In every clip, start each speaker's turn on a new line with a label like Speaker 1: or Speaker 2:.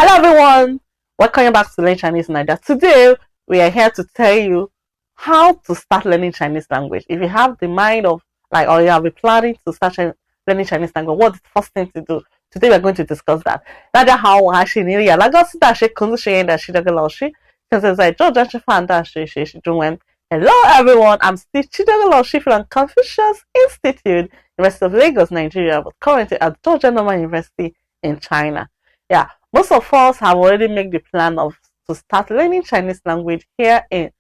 Speaker 1: Hello everyone, welcome back to Learn Chinese Nigeria. Today we are here to tell you how to start learning Chinese language. If you have the mind of or you have been planning to start learning Chinese language, what's the first thing to do? Today we're going to discuss that. That's how I actually need it. Like us that she couldn't say that she doesn't know she because it's like George and she found that she doing. Hello everyone, I'm Steve Chidogoloshi from Confucius Institute, University of Lagos, Nigeria, but currently at Georgia Normal University in China. Yeah, most of us have already made the plan to start learning Chinese language here in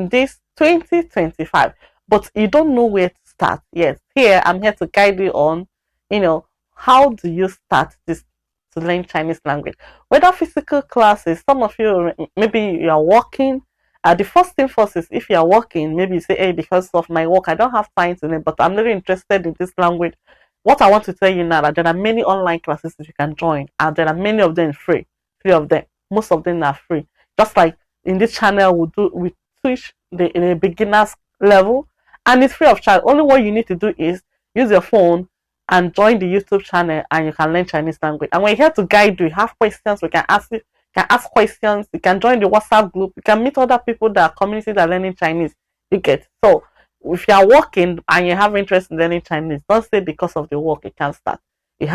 Speaker 1: this 2025, but you don't know where to start. Yes, here I'm here to guide you on, how do you start this to learn Chinese language? Whether physical classes, some of you maybe you are working. The first thing first is if you are working, maybe you say, hey, because of my work, I don't have time to learn, but I'm really interested in this language. What I want to tell you now that there are many online classes that you can join, and there are many of them free. Three of them, most of them are free. Just like in this channel, we teach the beginners level, and it's free of charge. Only what you need to do is use your phone and join the YouTube channel, and you can learn Chinese language. And we're here to guide you. Have questions, we can ask you. You can ask questions. You can join the WhatsApp group. You can meet other people that are community that are learning Chinese. You get so. If you are working and you have interest in learning Chinese, don't say because of the work you can't start. You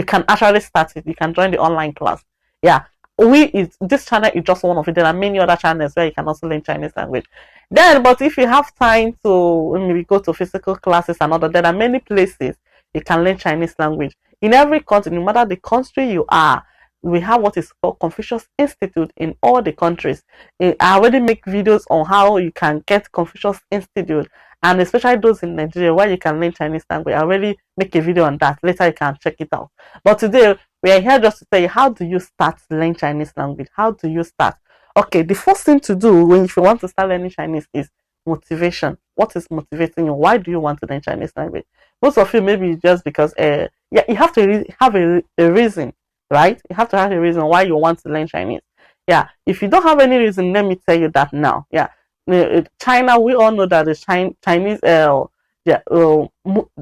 Speaker 1: can actually start it. You can join the online class. Yeah, this channel is just one of it. There are many other channels where you can also learn Chinese language. But if you have time to maybe go to physical classes and other, there are many places you can learn Chinese language. In every country, no matter the country you are, we have what is called Confucius Institute in all the countries. I already make videos on how you can get Confucius Institute, and especially those in Nigeria where you can learn Chinese language. I already make a video on that. Later you can check it out. But today we are here just to tell you how do you start to learn Chinese language. How do you start? Okay, the first thing to do if you want to start learning Chinese is motivation. What is motivating you? Why do you want to learn Chinese language? Most of you maybe just because you have to have a reason. Right? You have to have a reason why you want to learn Chinese. Yeah. If you don't have any reason, let me tell you that now. Yeah. China, we all know that the Chinese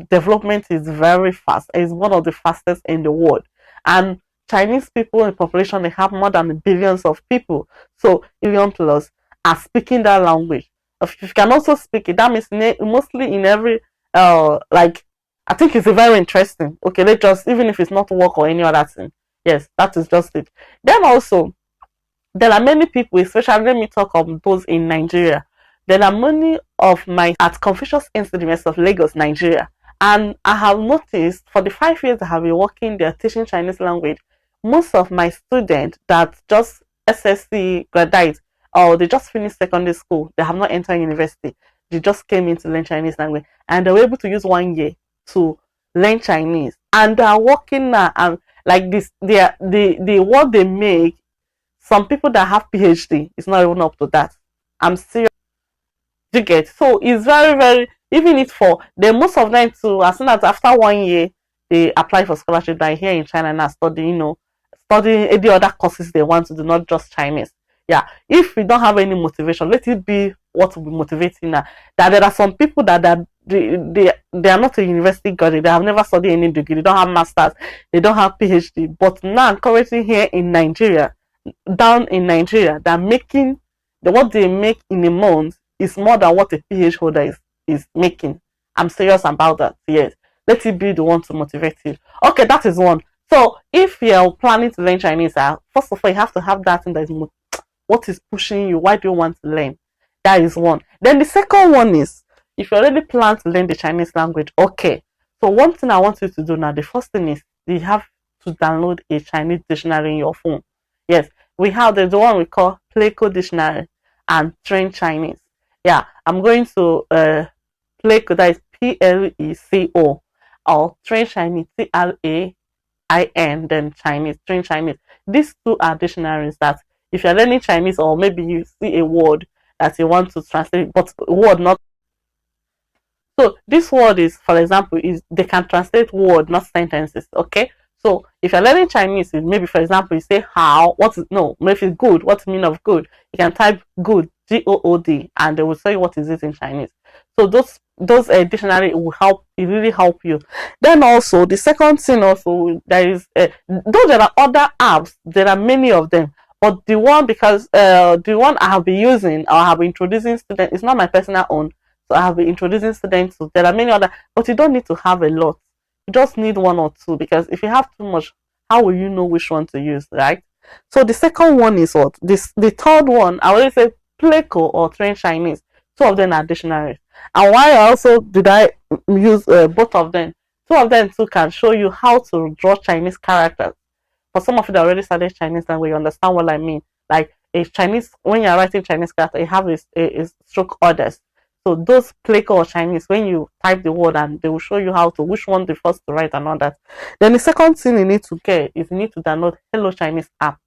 Speaker 1: development is very fast. It's one of the fastest in the world. And Chinese people in population, they have more than billions of people. So billion plus are speaking that language. If you can also speak it, that means mostly in every I think it's very interesting. Okay, let's just even if it's not work or any other thing. Yes, that is just it. Then also, there are many people, especially let me talk of those in Nigeria. There are many of my at Confucius Institute of Lagos, Nigeria. And I have noticed for the 5 years I have been working there teaching Chinese language, most of my students that just SSC graduates or they just finished secondary school, they have not entered university, they just came in to learn Chinese language and they were able to use 1 year to learn Chinese. And they are working now and like this, the what they make, some people that have PhD, it's not even up to that. I'm serious. You get so it's very, very even if for the most of them too, as soon as after 1 year they apply for scholarship that here in China and studying any other courses they want to do, not just Chinese. Yeah. If we don't have any motivation, let it be what will be motivating now. That there are some people that they are not a university graduate, they have never studied any degree, they don't have masters, they don't have PhD, but now currently here in Nigeria, down in Nigeria, they're making what they make in a month is more than what a PhD holder is making. I'm serious about that. Yes, let it be the one to motivate you. Okay, that is one. So if you're planning to learn Chinese, first of all, you have to have that thing that is what is pushing you. Why do you want to learn? That is one. Then the second one is if you already plan to learn the Chinese language, okay. So one thing I want you to do now, the first thing is you have to download a Chinese dictionary in your phone. Yes, we have the one we call PLECO Dictionary and Train Chinese. Yeah, I'm going to PLECO, that is PLECO, or Train Chinese, CLAIN, then Chinese, Train Chinese. These two are dictionaries that if you're learning Chinese or maybe you see a word that you want to translate, but word not. So this word is, for example, they can translate word, not sentences. Okay. So if you're learning Chinese, maybe for example, you say how, maybe it's good, what's the meaning of good? You can type good, GOOD, and they will tell you what is it in Chinese. So those dictionary will help. It really help you. Then also the second thing also, there is though there are other apps, there are many of them, but the one, because the one I have been using or I have been introducing students, it's not my personal own, so I have been introducing students to. There are many other, but you don't need to have a lot. You just need one or two, because if you have too much, how will you know which one to use, right? So the second one is what? The third one, I already say PLECO or Train Chinese. Two of them are dictionaries. And why also did I use both of them? Two of them too can show you how to draw Chinese characters. For some of you that already studied Chinese language, you understand what I mean. Like a Chinese, when you're writing Chinese character, you have a stroke orders. So those PLECO or Chinese, when you type the word, and they will show you how to, which one the first to write and all that. Then the second thing you need to get is you need to download Hello Chinese app.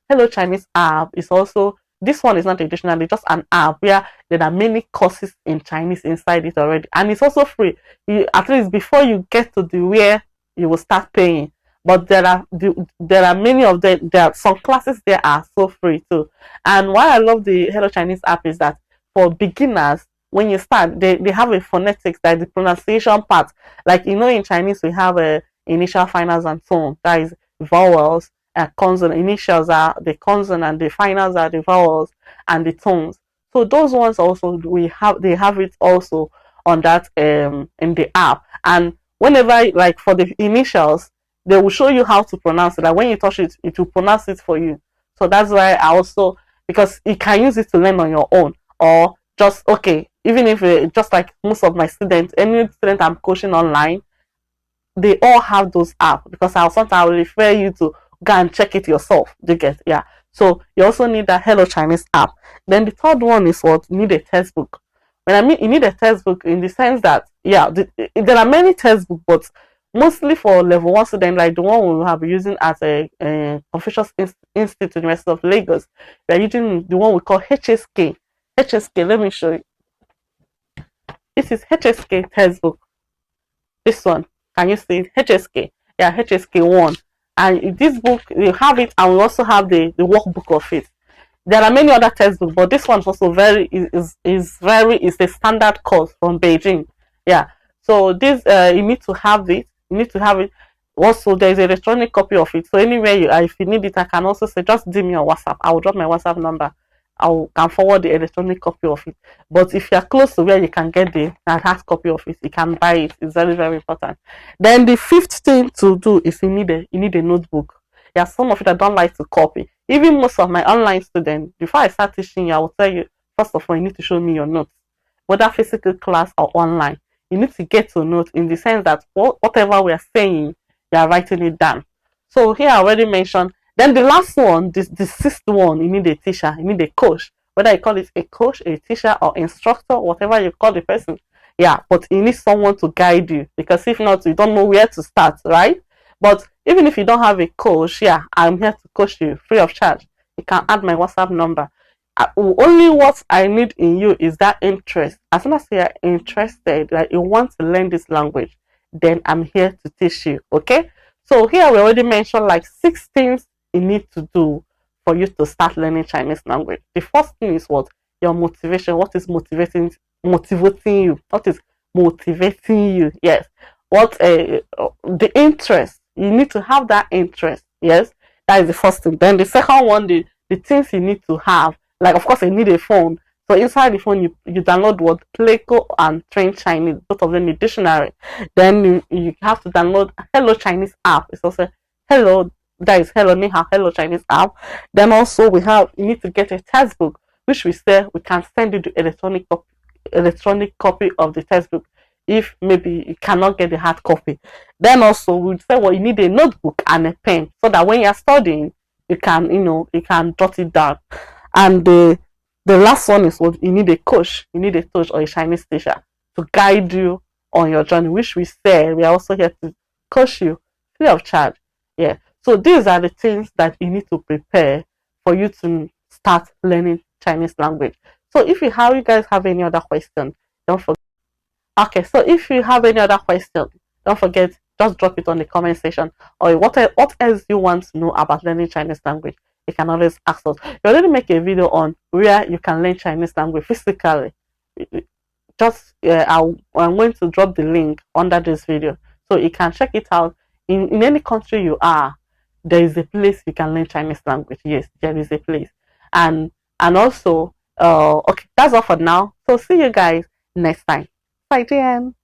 Speaker 1: Hello Chinese app is also, this one is not a dictionary, just an app where there are many courses in Chinese inside it already, and it's also free. At least before you get to the where you will start paying, but there are many of them. There are some classes there are so free too. And why I love the Hello Chinese app is that for beginners, when you start, they have a phonetics, that the pronunciation part. Like, in Chinese we have a initial, finals, and tone. That is vowels, consonant. Initials are the consonant, the finals are the vowels, and the tones. So those ones also they have it also on that in the app. And whenever, like for the initials, they will show you how to pronounce it. Like when you touch it, it will pronounce it for you. So that's why I also, because you can use it to learn on your own, or just, okay, even if just like most of my students, any student I'm coaching online, they all have those apps, because I'll refer you to go and check it yourself. Do you get? Yeah. So you also need that Hello Chinese app. Then the third one is what? You need a textbook. When I mean you need a textbook, in the sense that, yeah, there are many textbooks, but mostly for level 1 student, like the one we have been using as a Confucius Institute, University of Lagos, we are using the one we call HSK. HSK, let me show you. This is HSK textbook. This one, can you see it? HSK. Yeah, HSK 1. And this book, you have it, and we also have the workbook of it. There are many other textbooks, but this one is also is a standard course from Beijing. Yeah. So this you need to have it. You need to have it. Also, there is an electronic copy of it. So anywhere if you need it, I can also say just DM me on WhatsApp. I will drop my WhatsApp number. Can forward the electronic copy of it. But if you're close to where you can get the hard copy of it, you can buy it. It's very, very important. Then the fifth thing to do is you need a notebook. There are some of you that don't like to copy. Even most of my online students, before I start teaching you, I will tell you, first of all, you need to show me your notes, whether physical class or online. You need to get to note, in the sense that whatever we are saying, you are writing it down. So here I already mentioned. Then the last one, the sixth one, you need a teacher, you need a coach. Whether you call it a coach, a teacher, or instructor, whatever you call the person. Yeah, but you need someone to guide you, because if not, you don't know where to start, right? But even if you don't have a coach, yeah, I'm here to coach you free of charge. You can add my WhatsApp number. Only what I need in you is that interest. As soon as you are interested, that you want to learn this language, then I'm here to teach you, okay? So here we already mentioned like 6 things you need to do for you to start learning Chinese language. The first thing is what? Your motivation. What is motivating you? What is motivating you? Yes. What the interest. You need to have that interest. Yes. That is the first thing. Then the second one, the things you need to have. Like, of course, you need a phone. So inside the phone, you download what? PLECO and Train Chinese. Both of them in the dictionary. Then you have to download Hello Chinese app. It's also Hello. That is Hello Chinese app. Then also you need to get a textbook, which we can send you the electronic copy of the textbook if maybe you cannot get the hard copy. Then also we say, well, you need a notebook and a pen, so that when you're studying, you can jot it down. And the last one is what? You need a coach. You need a coach or a Chinese teacher to guide you on your journey, which we are also here to coach you free of charge. Yeah. So these are the things that you need to prepare for you to start learning Chinese language. So if you guys have any other question, don't forget. Okay, so if you have any other question, don't forget, just drop it on the comment section. Or what else you want to know about learning Chinese language, you can always ask us. We already make a video on where you can learn Chinese language physically. just I'm going to drop the link under this video so you can check it out. In any country you are, there is a place you can learn Chinese language. Yes, there is a place. And also okay, that's all for now. So see you guys next time. Bye, Jen.